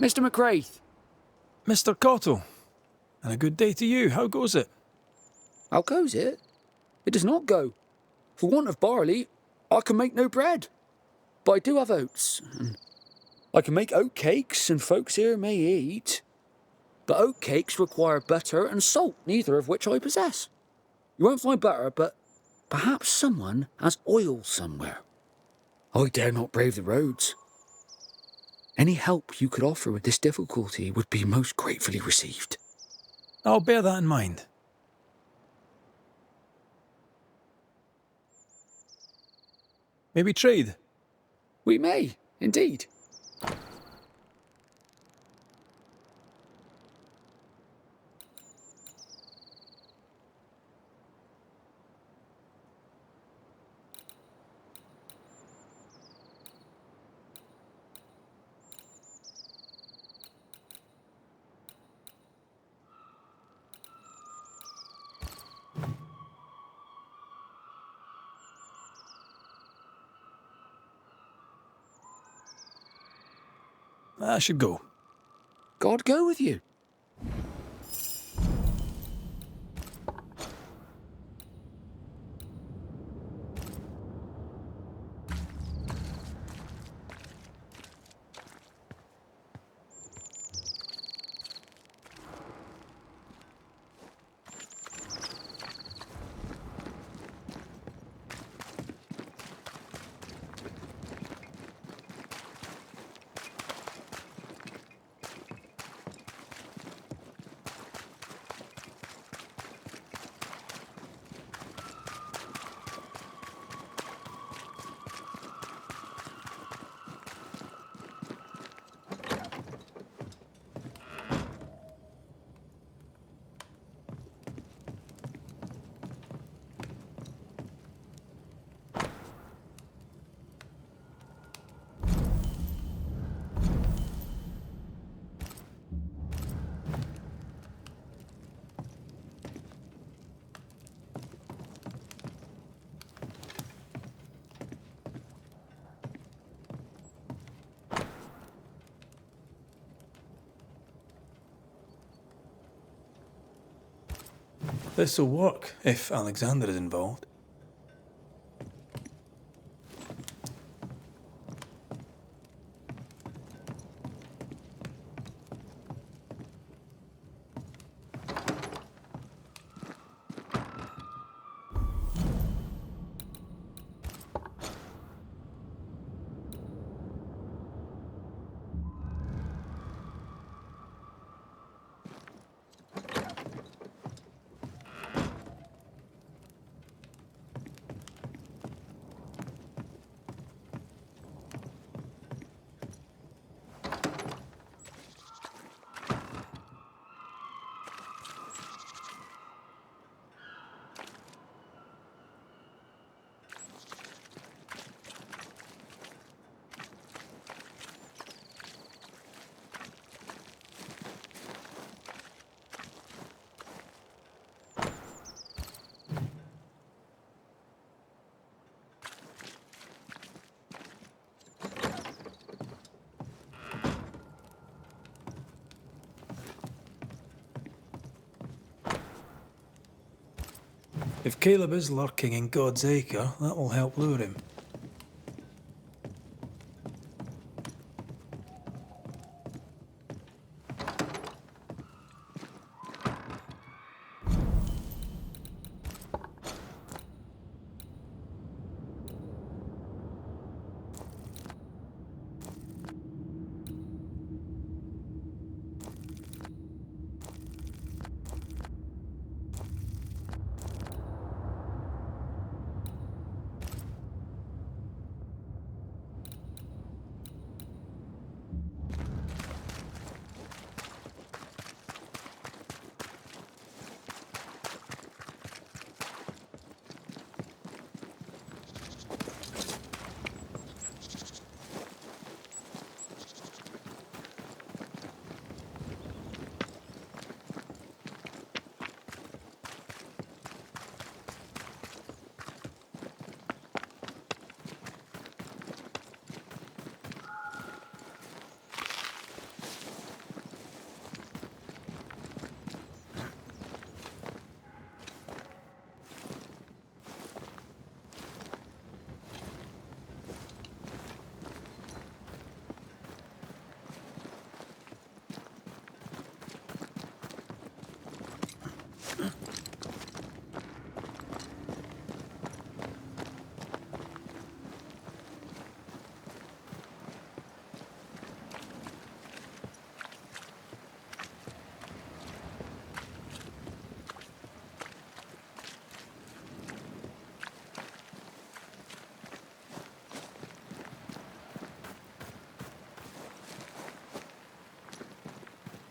Mr. McCraith. Mr. Cottle, and a good day to you. How goes it? How goes it? It does not go. For want of barley, I can make no bread. But I do have oats. And I can make oat cakes, and folks here may eat. But oat cakes require butter and salt, neither of which I possess. You won't find butter, but perhaps someone has oil somewhere. I dare not brave the roads. Any help you could offer with this difficulty would be most gratefully received. I'll bear that in mind. Maybe trade? We may, indeed. I should go. God go with you. This'll work if Alexander is involved. If Caleb is lurking in God's acre, that will help lure him.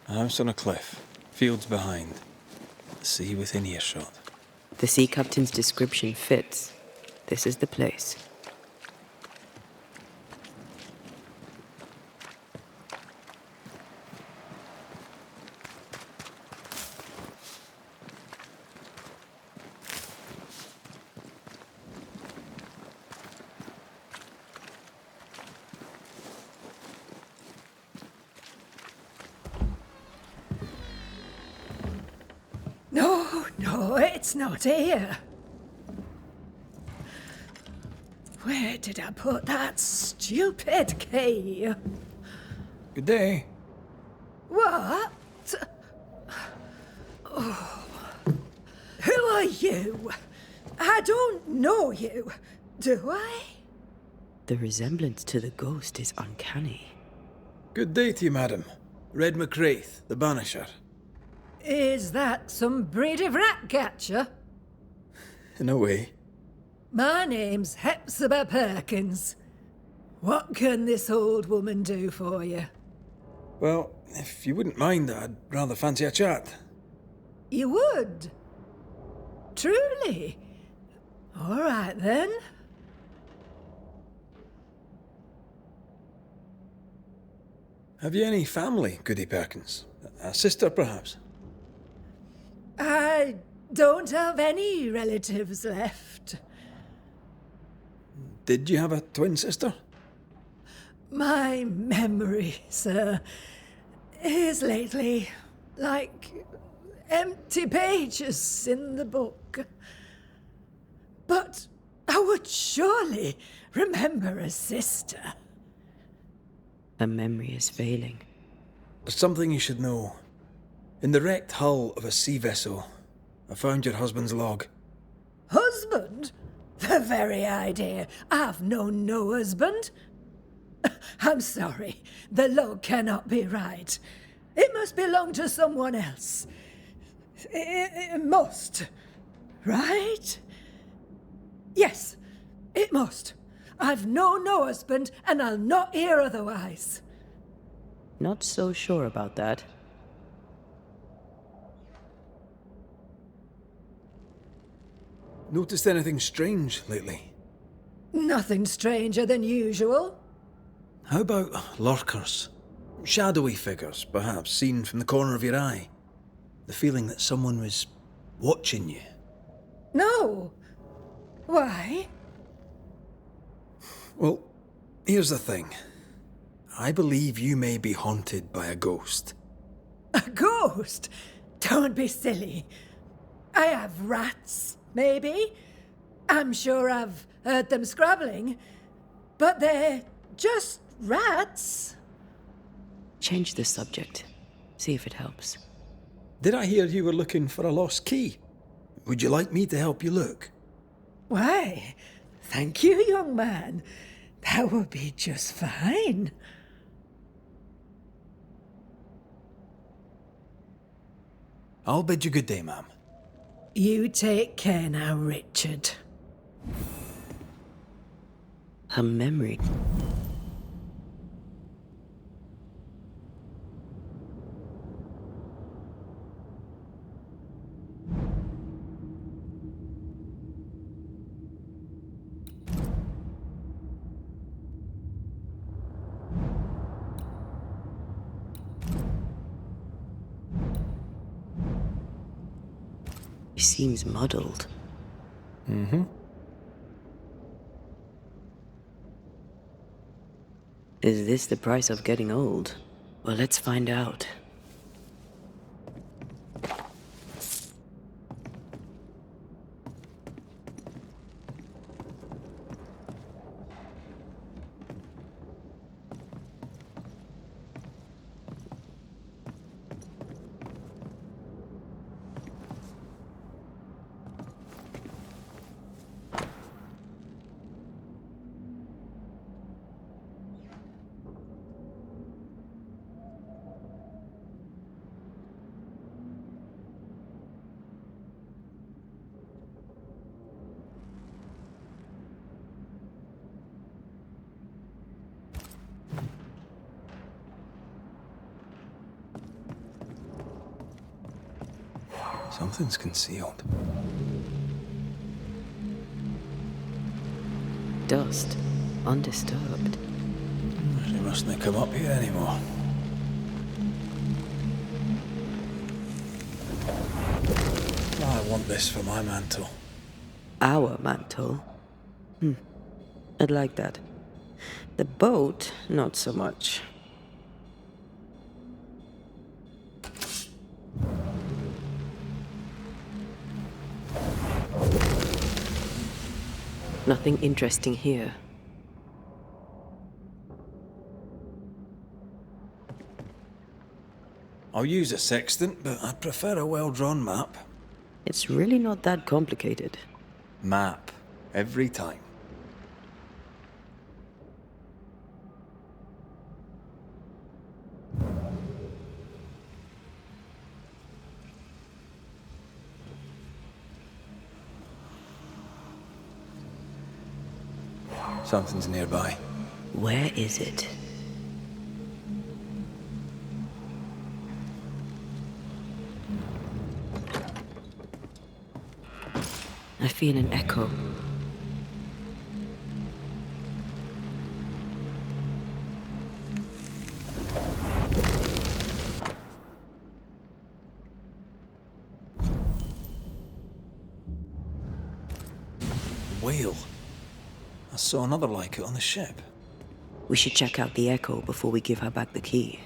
A house on a cliff, fields behind, the sea within earshot. The sea captain's description fits. This is the place. No, it's not here. Where did I put that stupid key? Good day. What? Oh. Who are you? I don't know you, do I? The resemblance to the ghost is uncanny. Good day to you, madam. Red McCraith, the Banisher. Is that some breed of rat catcher? In a way. My name's Hepzibah Perkins. What can this old woman do for you? Well, if you wouldn't mind, I'd rather fancy a chat. You would? Truly? All right, then. Have you any family, Goody Perkins? A sister, perhaps? I don't have any relatives left. Did you have a twin sister? My memory, sir, is lately like empty pages in the book. But I would surely remember a sister. Her memory is failing. There's something you should know. In the wrecked hull of a sea vessel, I found your husband's log. Husband? The very idea. I've known no husband. I'm sorry. The log cannot be right. It must belong to someone else. It must. Right? Yes, it must. I've known no husband, and I'll not hear otherwise. Not so sure about that. Noticed anything strange lately? Nothing stranger than usual. How about lurkers? Shadowy figures, perhaps, seen from the corner of your eye. The feeling that someone was watching you. No. Why? Well, here's the thing. I believe you may be haunted by a ghost. A ghost? Don't be silly. I have rats, maybe. I'm sure I've heard them scrabbling. But they're just rats. Change the subject. See if it helps. Did I hear you were looking for a lost key? Would you like me to help you look? Why, thank you, young man. That would be just fine. I'll bid you good day, ma'am. You take care now, Richard. Her memory. He seems muddled. Mm-hmm. Is this the price of getting old? Well, let's find out. Something's concealed. Dust, undisturbed. She mustn't come up here anymore. I want this for my mantle. Our mantle? I'd like that. The boat, not so much. Nothing interesting here. I'll use a sextant, but I'd prefer a well-drawn map. It's really not that complicated. Map. Every time. Something's nearby. Where is it? I feel an echo. Whale. I saw another like it on the ship. We should check out the echo before we give her back the key.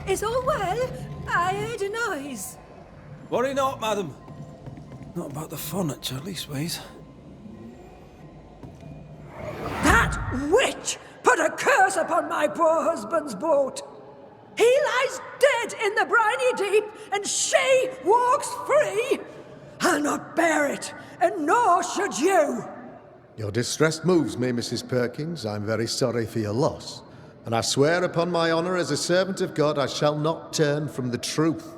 Is all well? I heard a noise. Worry not, madam. Not about the furniture, leastways. That witch put a curse upon my poor husband's boat. He lies dead in the briny deep, and she walks free. I'll not bear it, and nor should you. Your distress moves me, Mrs. Perkins. I'm very sorry for your loss. And I swear upon my honour as a servant of God, I shall not turn from the truth.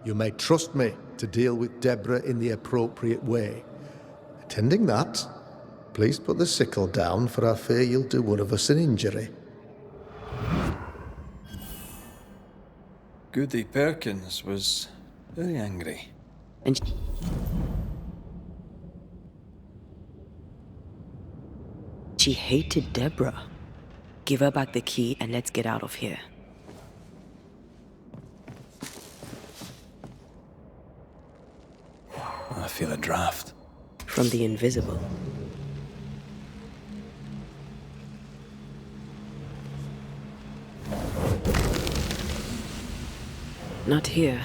You may trust me to deal with Deborah in the appropriate way. Attending that, please put the sickle down, for I fear you'll do one of us an injury. Goody Perkins was very angry. And she hated Deborah. Give her back the key and let's get out of here. I feel a draft. From the invisible. Not here.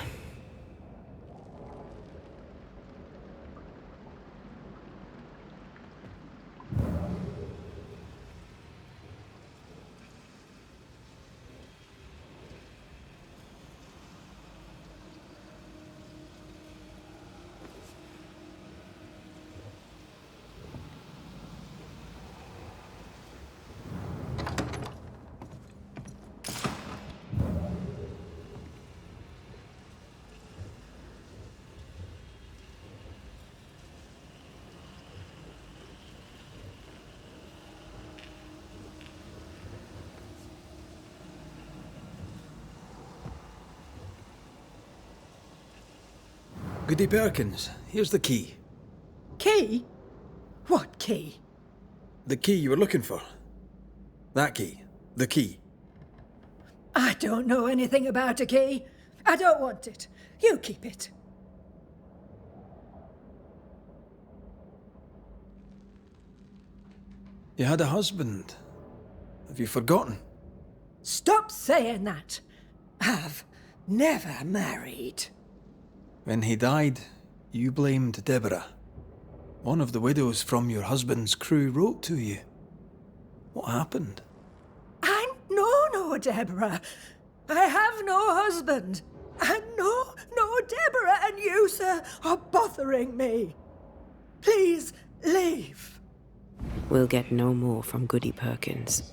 Goody Perkins, here's the key. Key? What key? The key you were looking for. That key. The key. I don't know anything about a key. I don't want it. You keep it. You had a husband. Have you forgotten? Stop saying that. I've never married. When he died, you blamed Deborah. One of the widows from your husband's crew wrote to you. What happened? I no, Deborah. I have no husband. And no, Deborah and you, sir, are bothering me. Please, leave. We'll get no more from Goody Perkins.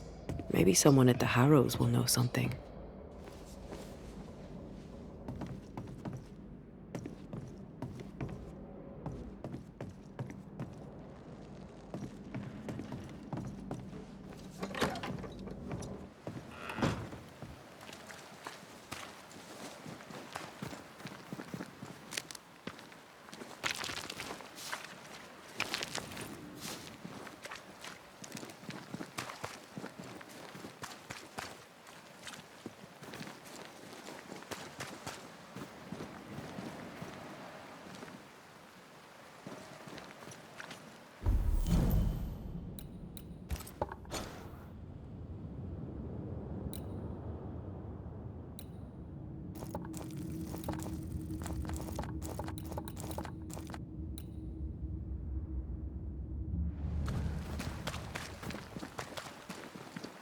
Maybe someone at the Harrows will know something.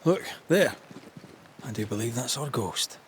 Look, there. I do believe that's our ghost.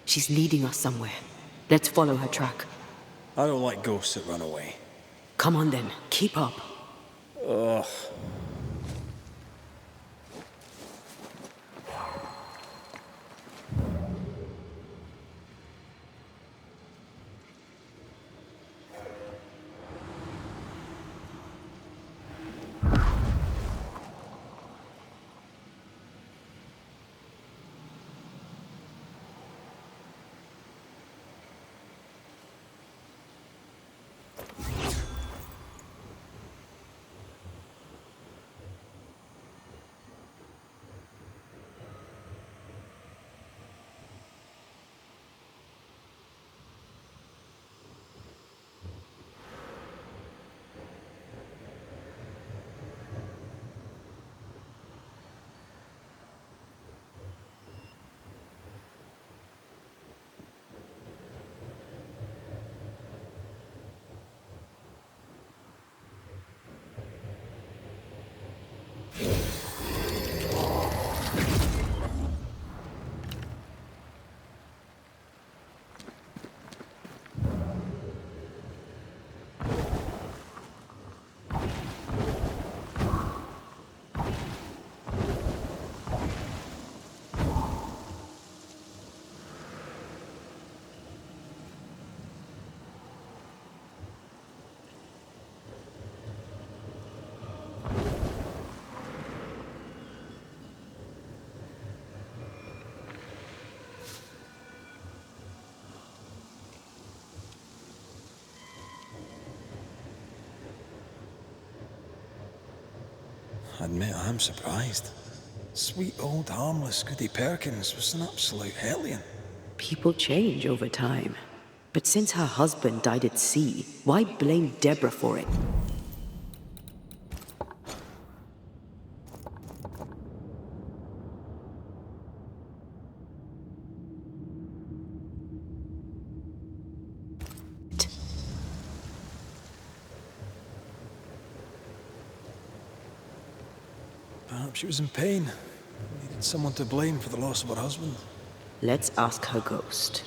She's leading us somewhere. Let's follow her track. I don't like ghosts that run away. Come on then, keep up. Ugh. I admit I'm surprised. Sweet old harmless Goody Perkins was an absolute hellion. People change over time. But since her husband died at sea, why blame Deborah for it? Perhaps she was in pain. Needed someone to blame for the loss of her husband. Let's ask her ghost.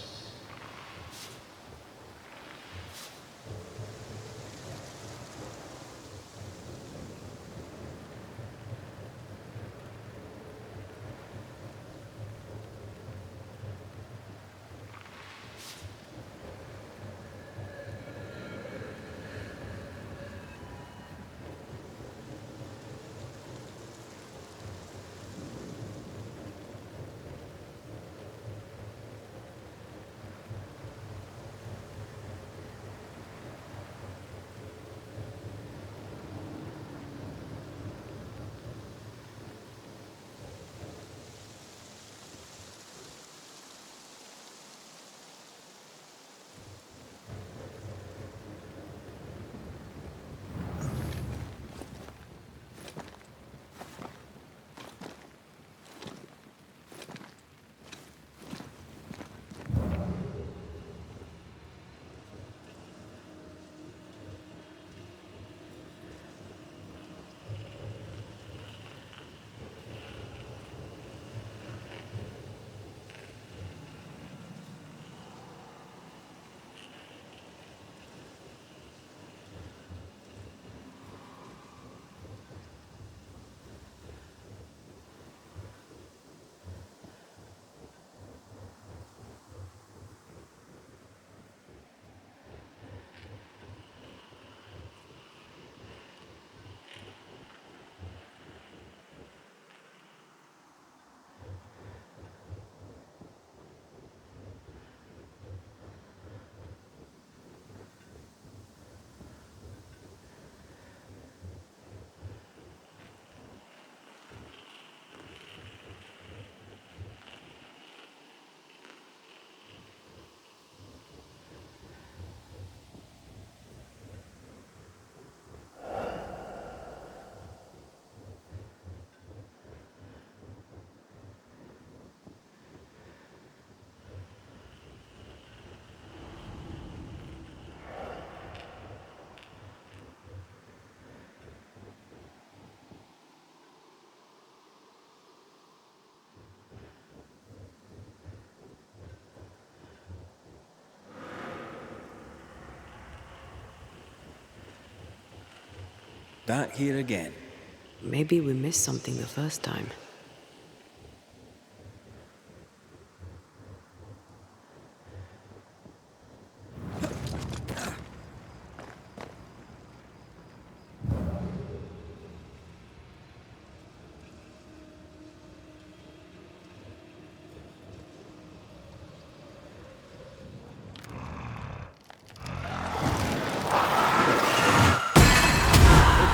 back here again. Maybe we missed something the first time.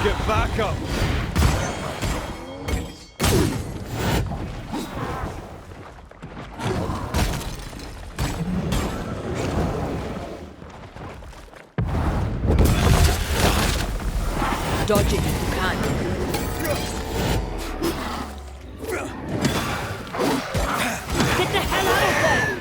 Get back up! Dodge it if you can. Get the hell out of there!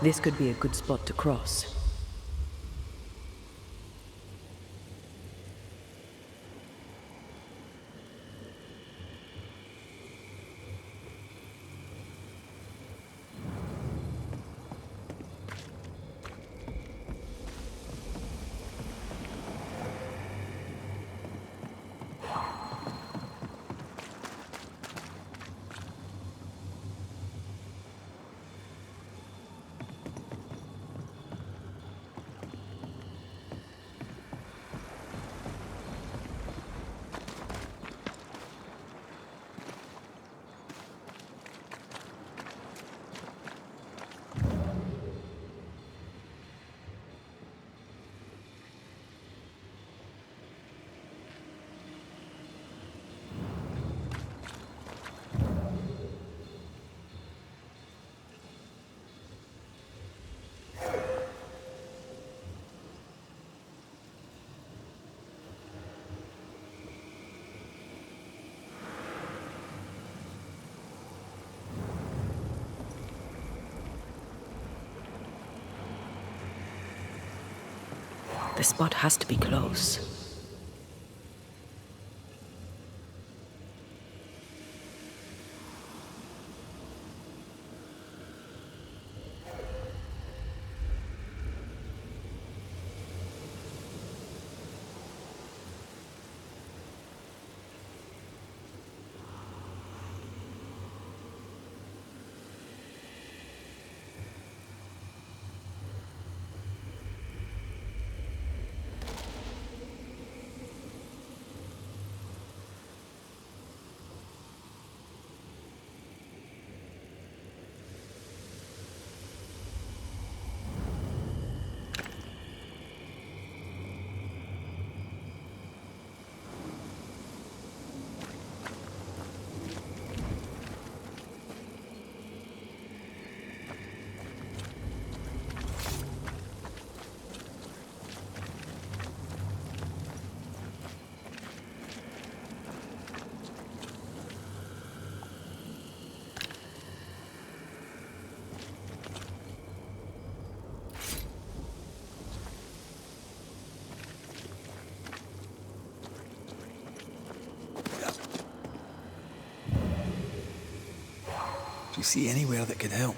This could be a good spot to cross. The spot has to be close. Do you see anywhere that could help?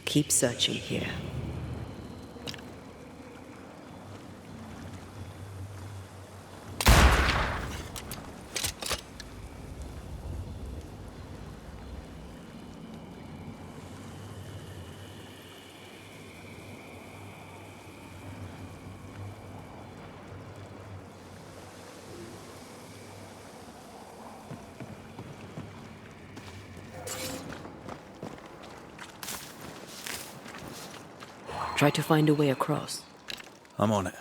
Keep searching here. Try to find a way across. I'm on it.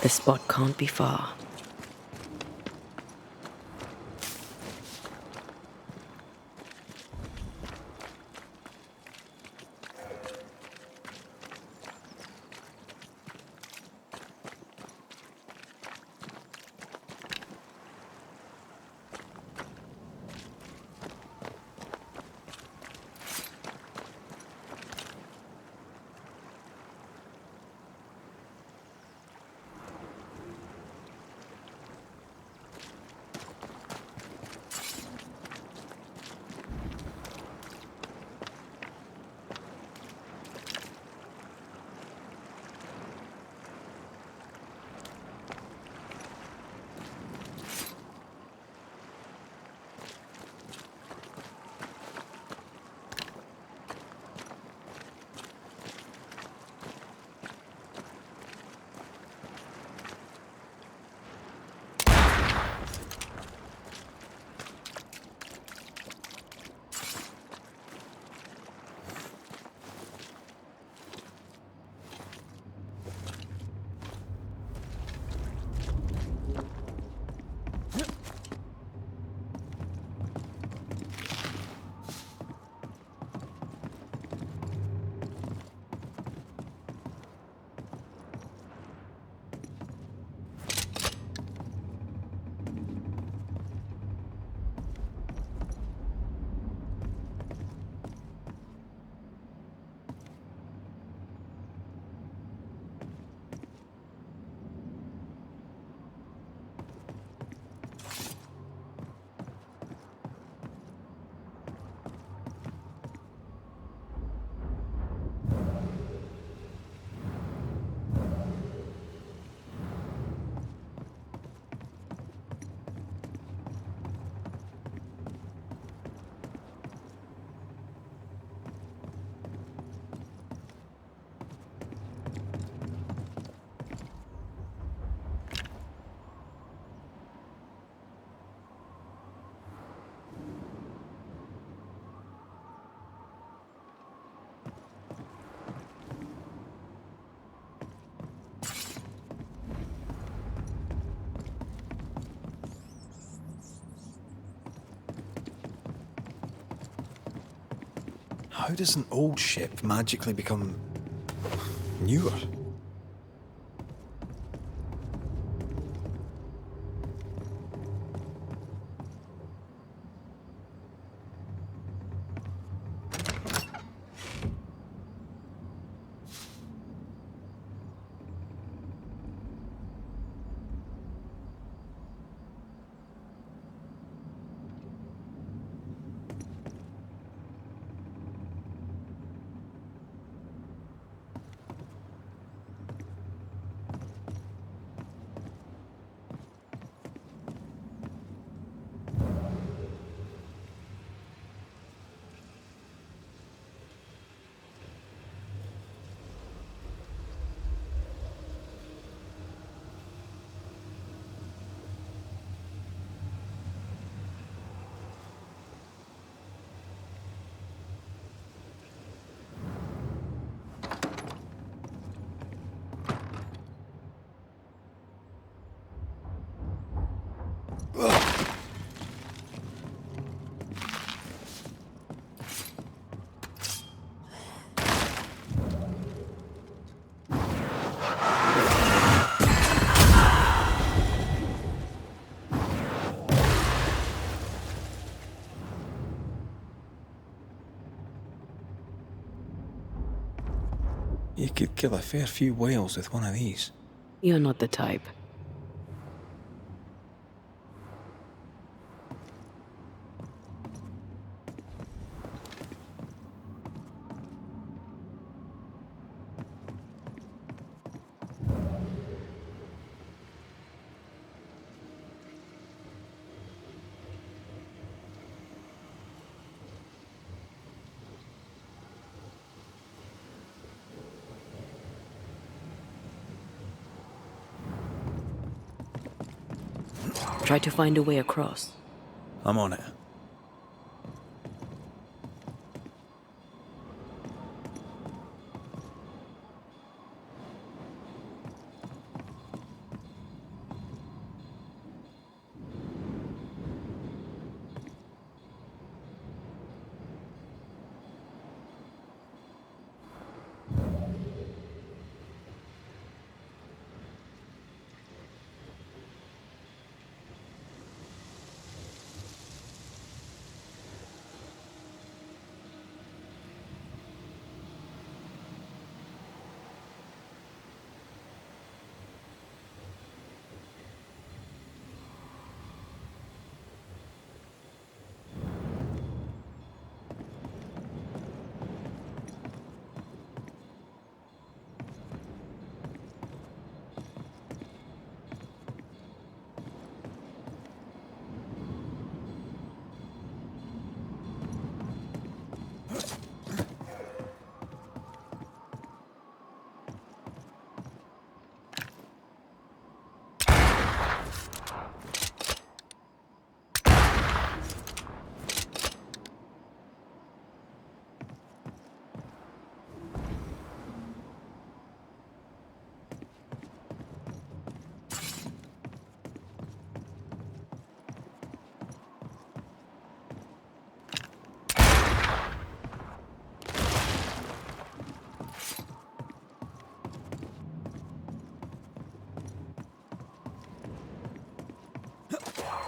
The spot can't be far. How does an old ship magically become newer? could kill a fair few whales with one of these. You're not the type. Try to find a way across. I'm on it.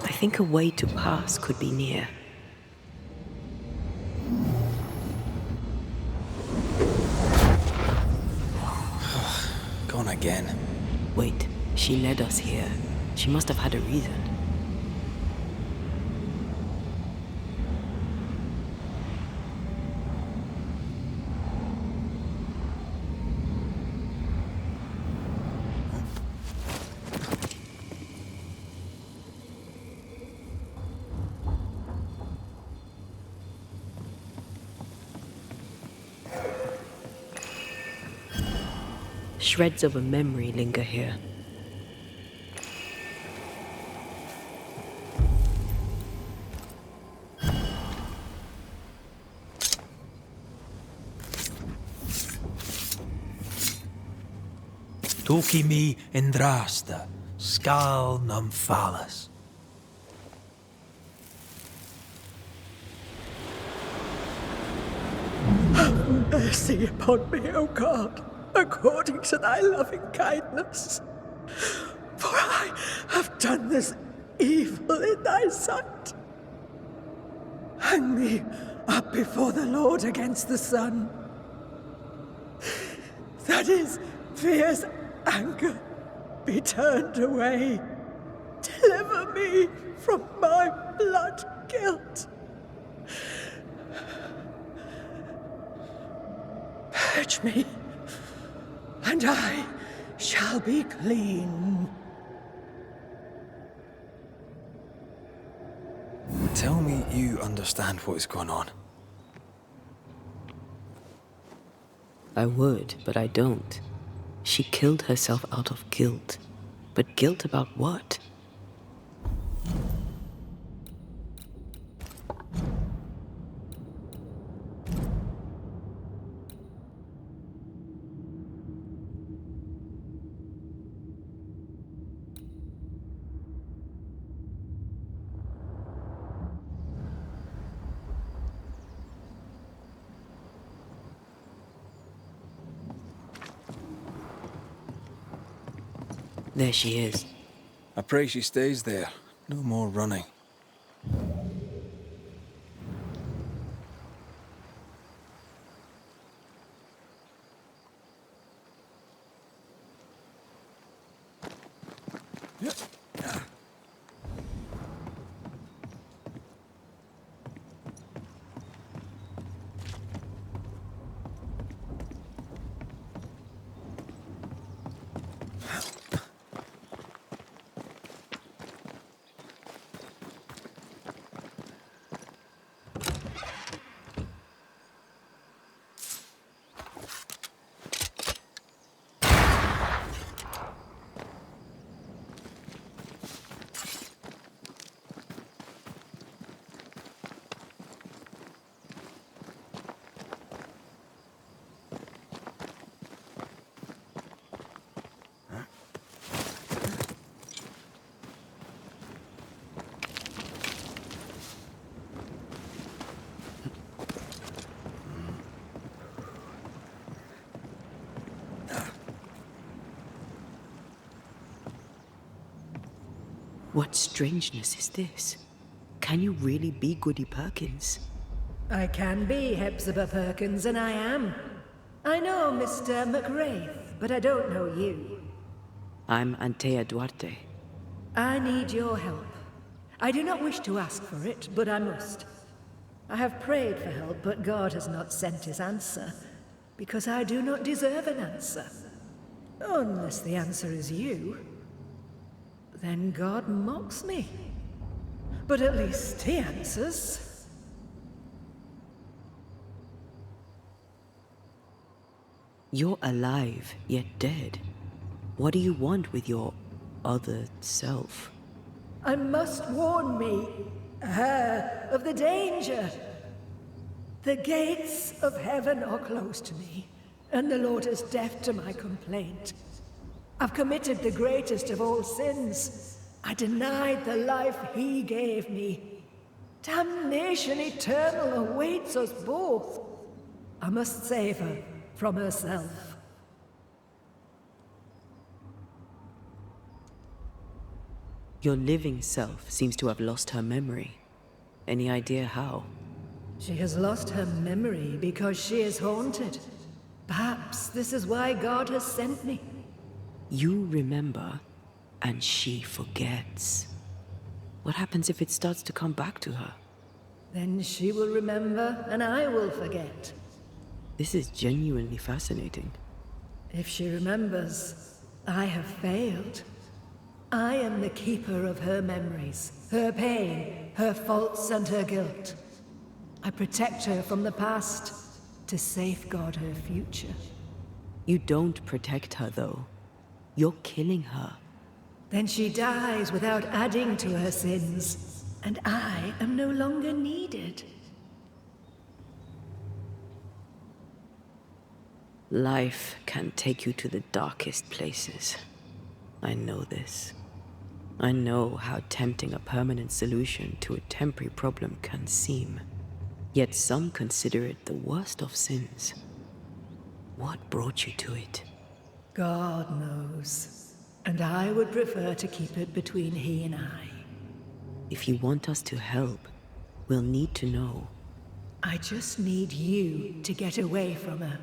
I think a way to pass could be near. Gone again. Wait, she led us here. She must have had a reason. Shreds of a memory linger here. Toki mi indrasta, skal nam falas. Mercy upon me, O God, according to thy loving kindness. For I have done this evil in thy sight. Hang me up before the Lord against the sun. That his fierce anger be turned away. Deliver me from my blood guilt. Purge me, and I shall be clean. Tell me you understand what is going on. I would, but I don't. She killed herself out of guilt. But guilt about what? There she is. I pray she stays there. No more running. What strangeness is this? Can you really be Goody Perkins? I can be Hepzibah Perkins, and I am. I know Mr. McWraith, but I don't know you. I'm Antea Duarte. I need your help. I do not wish to ask for it, but I must. I have prayed for help, but God has not sent his answer, because I do not deserve an answer. Unless the answer is you. Then God mocks me. But at least he answers. You're alive, yet dead. What do you want with your other self? I must warn me, her, of the danger. The gates of heaven are closed to me, and the Lord is deaf to my complaint. I've committed the greatest of all sins. I denied the life he gave me. Damnation eternal awaits us both. I must save her from herself. Your living self seems to have lost her memory. Any idea how? She has lost her memory because she is haunted. Perhaps this is why God has sent me. You remember, and she forgets. What happens if it starts to come back to her? Then she will remember, and I will forget. This is genuinely fascinating. If she remembers, I have failed. I am the keeper of her memories, her pain, her faults and her guilt. I protect her from the past to safeguard her future. You don't protect her, though. You're killing her. Then she dies without adding to her sins, and I am no longer needed. Life can take you to the darkest places. I know this. I know how tempting a permanent solution to a temporary problem can seem. Yet some consider it the worst of sins. What brought you to it? God knows, and I would prefer to keep it between he and I. If you want us to help, we'll need to know. I just need you to get away from her.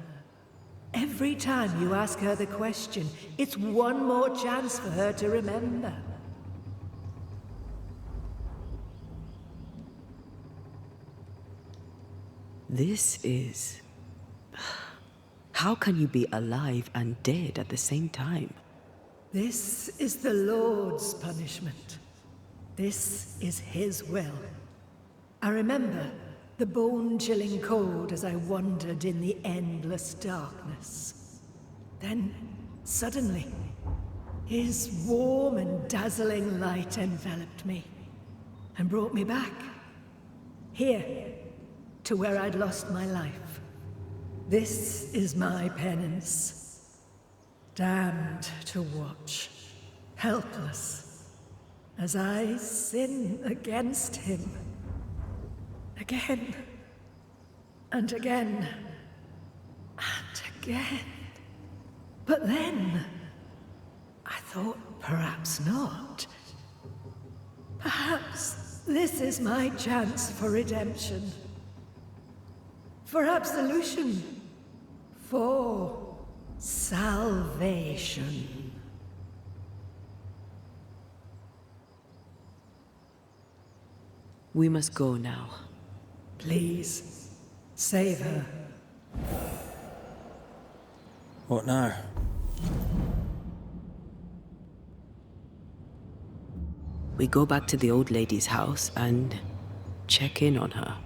Every time you ask her the question, it's one more chance for her to remember. This is... How can you be alive and dead at the same time? This is the Lord's punishment. This is his will. I remember the bone-chilling cold as I wandered in the endless darkness. Then, suddenly, his warm and dazzling light enveloped me and brought me back. Here, to where I'd lost my life. This is my penance. Damned to watch, helpless, as I sin against him. Again, and again, and again. But then, I thought perhaps not. Perhaps this is my chance for redemption. For absolution. For salvation. We must go now. Please, save her. What now? We go back to the old lady's house and check in on her.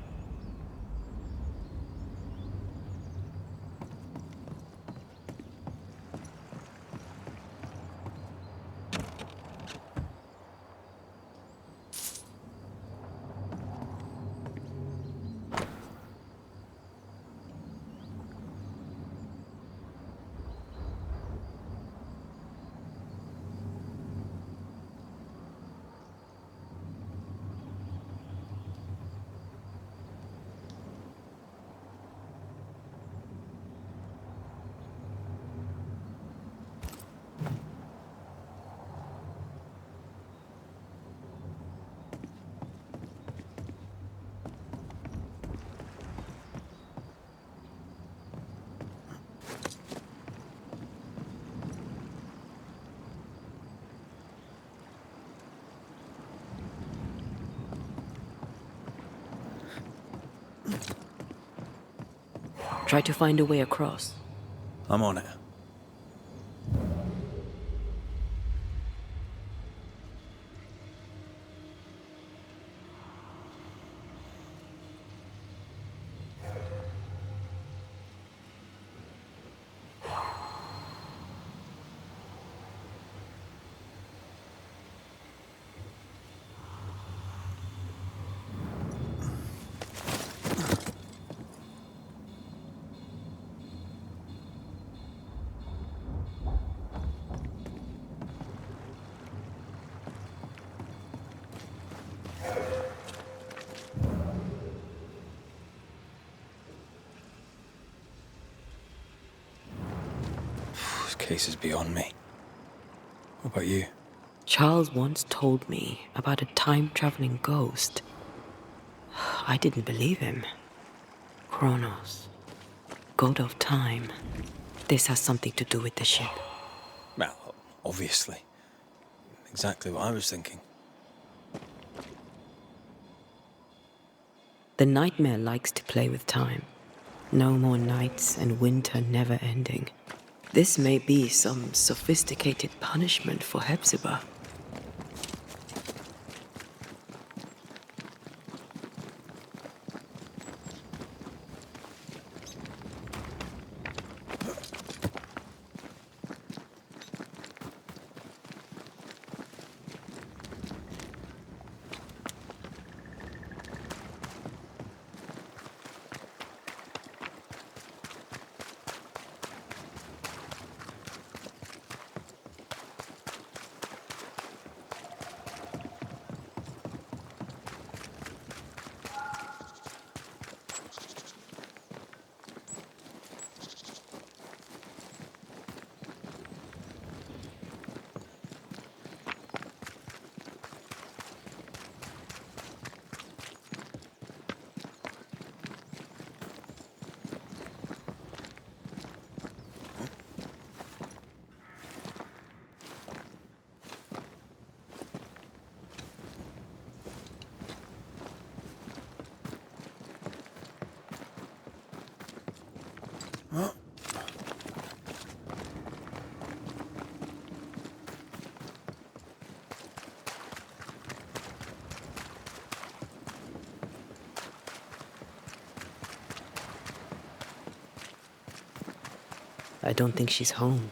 Try to find a way across. I'm on it. This case is beyond me. What about you? Charles once told me about a time-traveling ghost. I didn't believe him. Kronos, god of time. This has something to do with the ship. Well, obviously. Exactly what I was thinking. The nightmare likes to play with time. No more nights and winter never ending. This may be some sophisticated punishment for Hepzibah. I don't think she's home.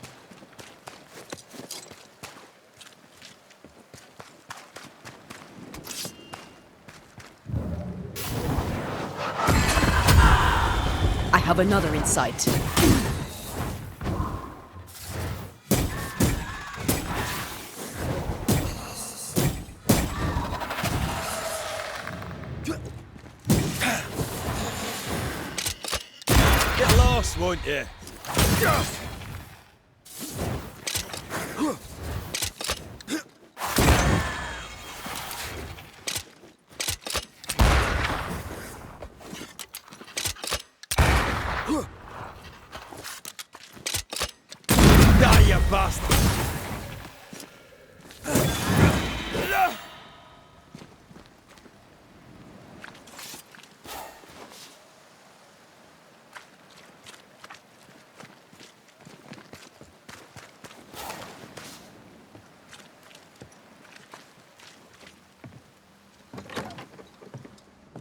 I have another in sight. Get lost, won't you? Die, you bastard!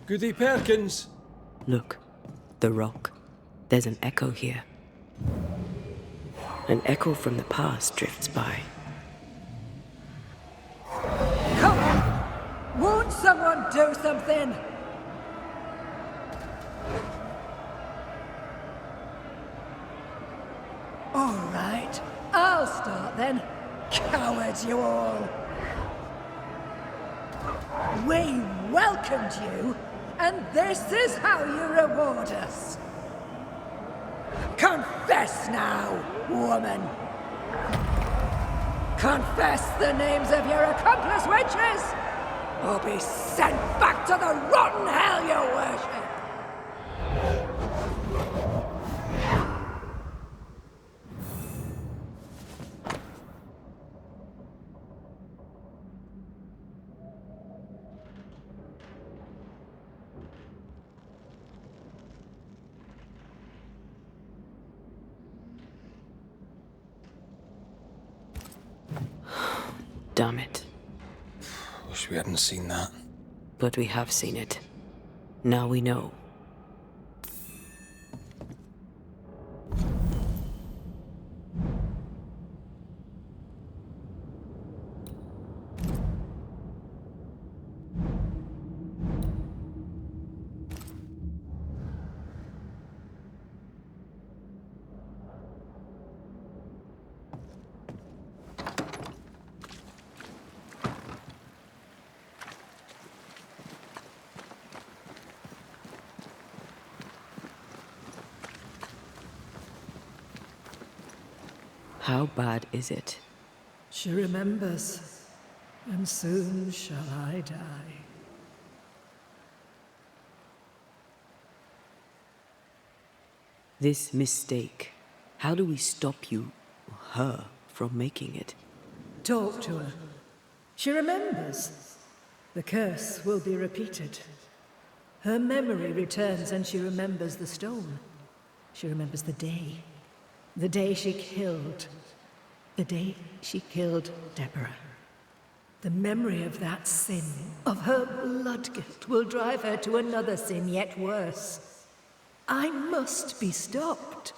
Goody Perkins! Look, the rock. There's an echo here. An echo from the past drifts by. Come on! Won't someone do something? All right, I'll start then. Cowards, you all! We welcomed you, and this is how you reward us. Confess now, woman! Confess the names of your accomplice witches, or be sent back to the rotten hell you worship! Damn it. Wish we hadn't seen that. But we have seen it. Now we know. How bad is it? She remembers, and soon shall I die. This mistake, how do we stop you, her, from making it? Talk to her. She remembers. The curse will be repeated. Her memory returns and she remembers the stone. She remembers the day. The day she killed. The day she killed Deborah. The memory of that sin, of her blood guilt, will drive her to another sin yet worse. I must be stopped.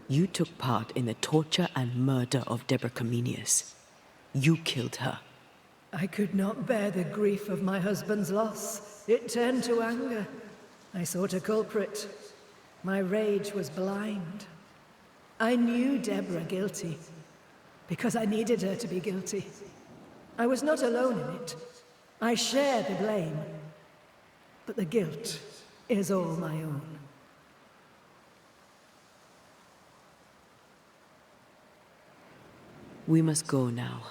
You took part in the torture and murder of Deborah Comenius. You killed her. I could not bear the grief of my husband's loss. It turned to anger. I sought a culprit. My rage was blind. I knew Deborah guilty, because I needed her to be guilty. I was not alone in it. I share the blame, but the guilt is all my own. We must go now.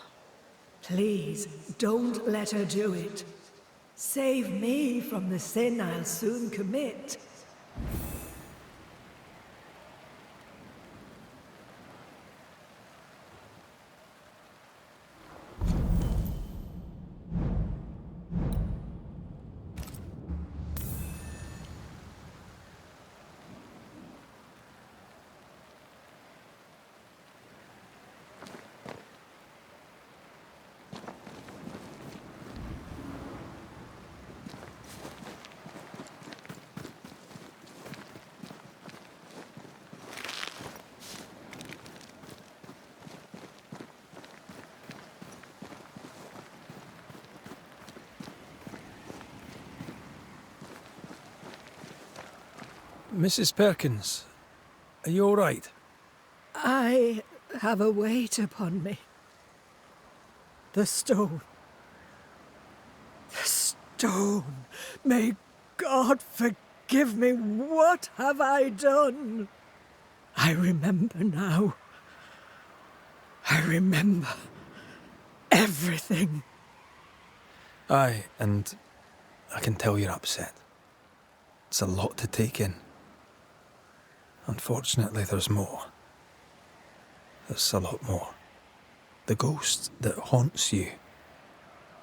Please, don't let her do it. Save me from the sin I'll soon commit. Mrs. Perkins, are you all right? I have a weight upon me. The stone. The stone. May God forgive me. What have I done? I remember now. I remember everything. Aye, and I can tell you're upset. It's a lot to take in. Unfortunately, there's more. There's a lot more. The ghost that haunts you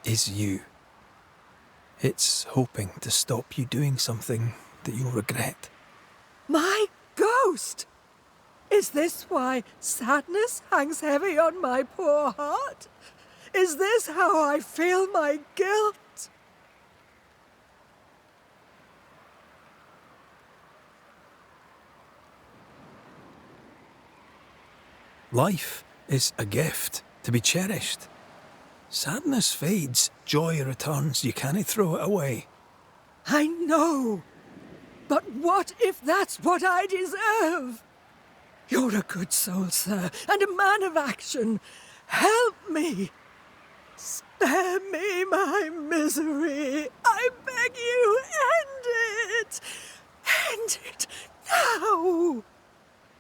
is you. It's hoping to stop you doing something that you'll regret. My ghost! Is this why sadness hangs heavy on my poor heart? Is this how I feel my guilt? Life is a gift to be cherished. Sadness fades, joy returns. You can't throw it away. I know. But what if that's what I deserve? You're a good soul, sir, and a man of action. Help me. Spare me my misery. I beg you, end it. End it now.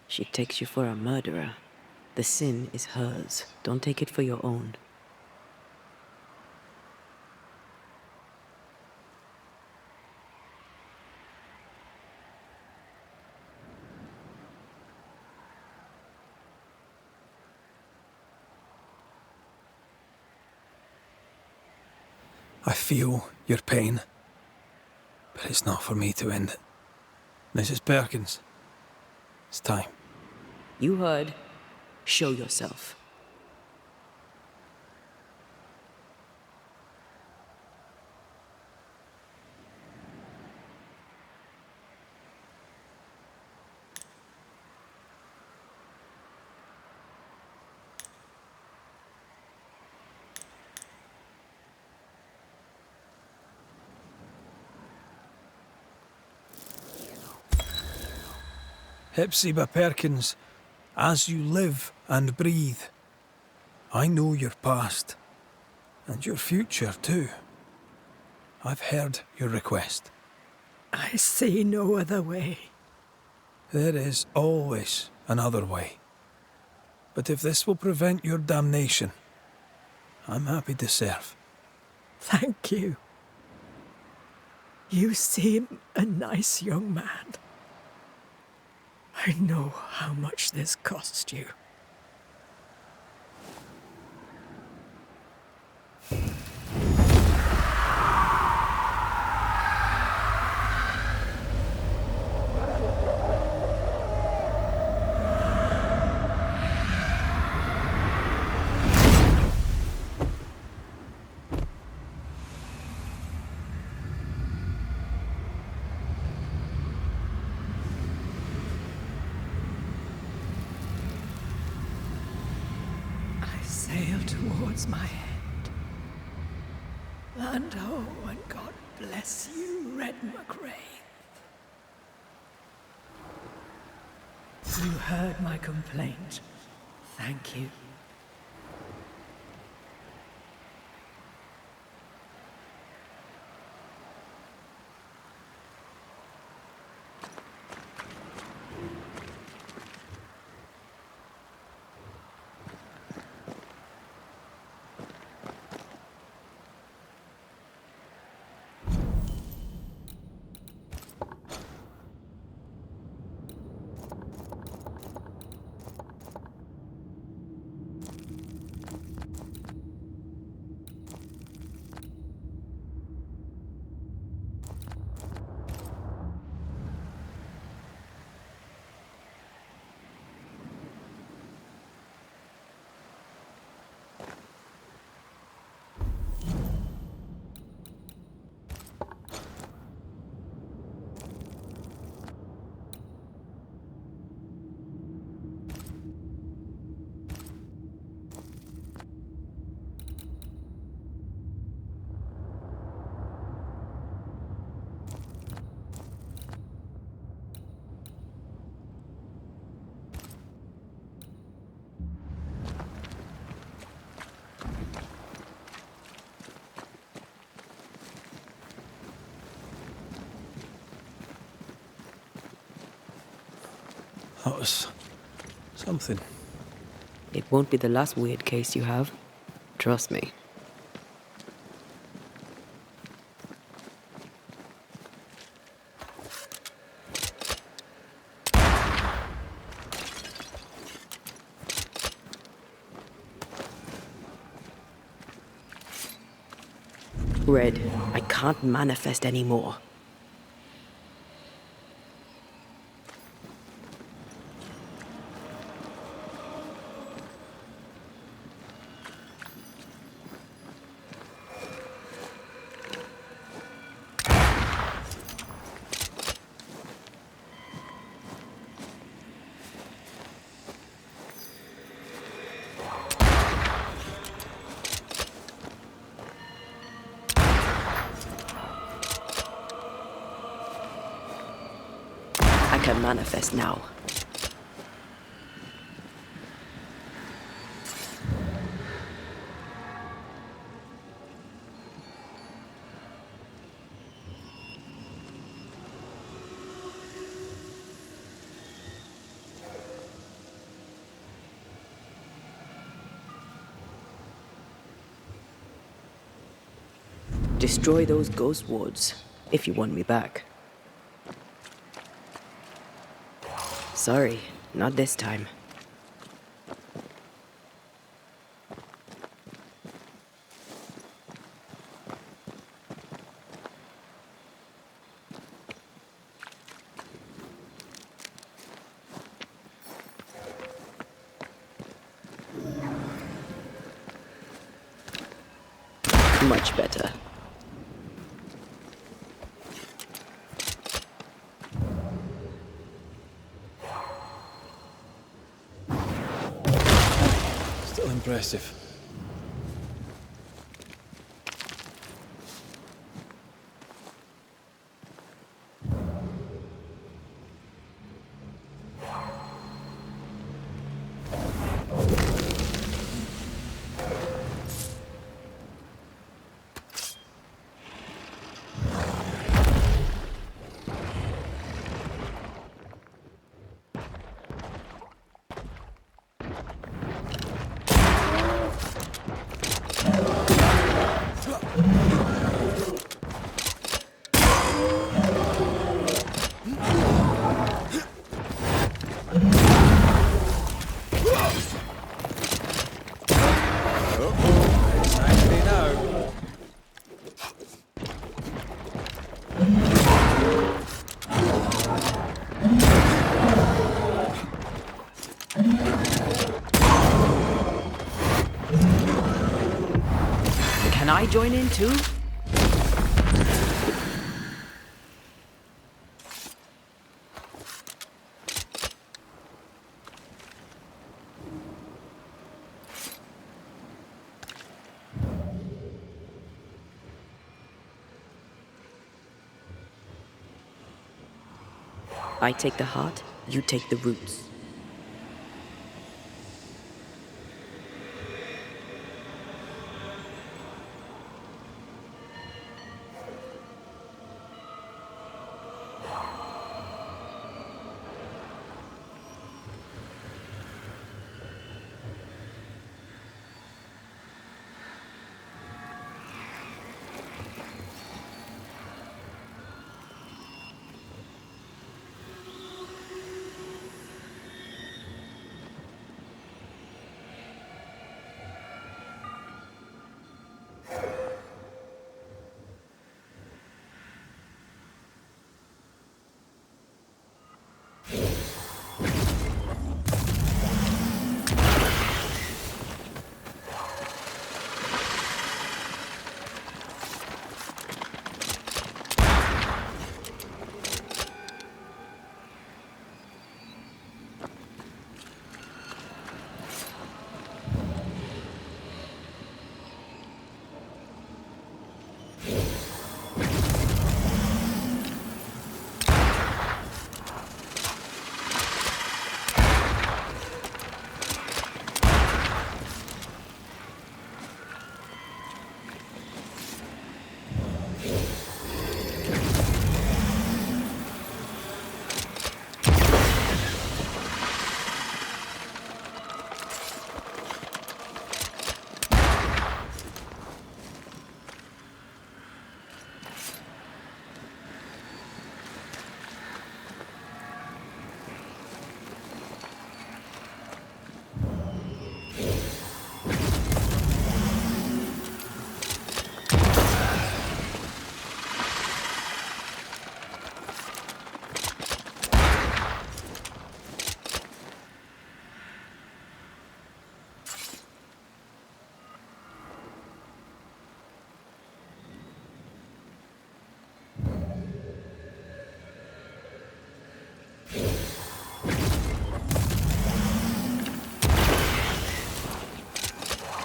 She takes you for a murderer. The sin is hers. Don't take it for your own. I feel your pain, but it's not for me to end it. Mrs. Perkins, it's time. You heard. Show yourself. Hepzibah Perkins, as you live and breathe, I know your past, and your future too. I've heard your request. I see no other way. There is always another way. But if this will prevent your damnation, I'm happy to serve. Thank you. You seem a nice young man. I know how much this cost you. Sail towards my end. Land ho, and God bless you, Red McRae. You heard my complaint. Thank you. That was something. It won't be the last weird case you have. Trust me. Red, I can't manifest anymore. can manifest now. Destroy those ghost wards, if you want me back. Sorry, not this time. Much better. Still impressive. Can I join in too? I take the heart, you take the roots.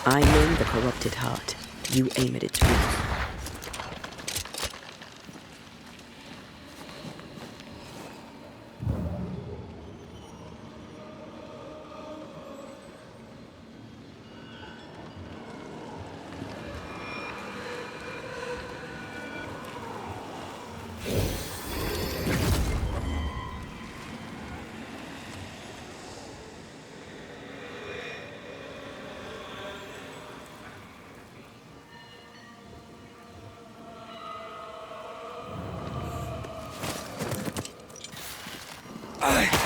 I name the corrupted heart. You aim at its roots. I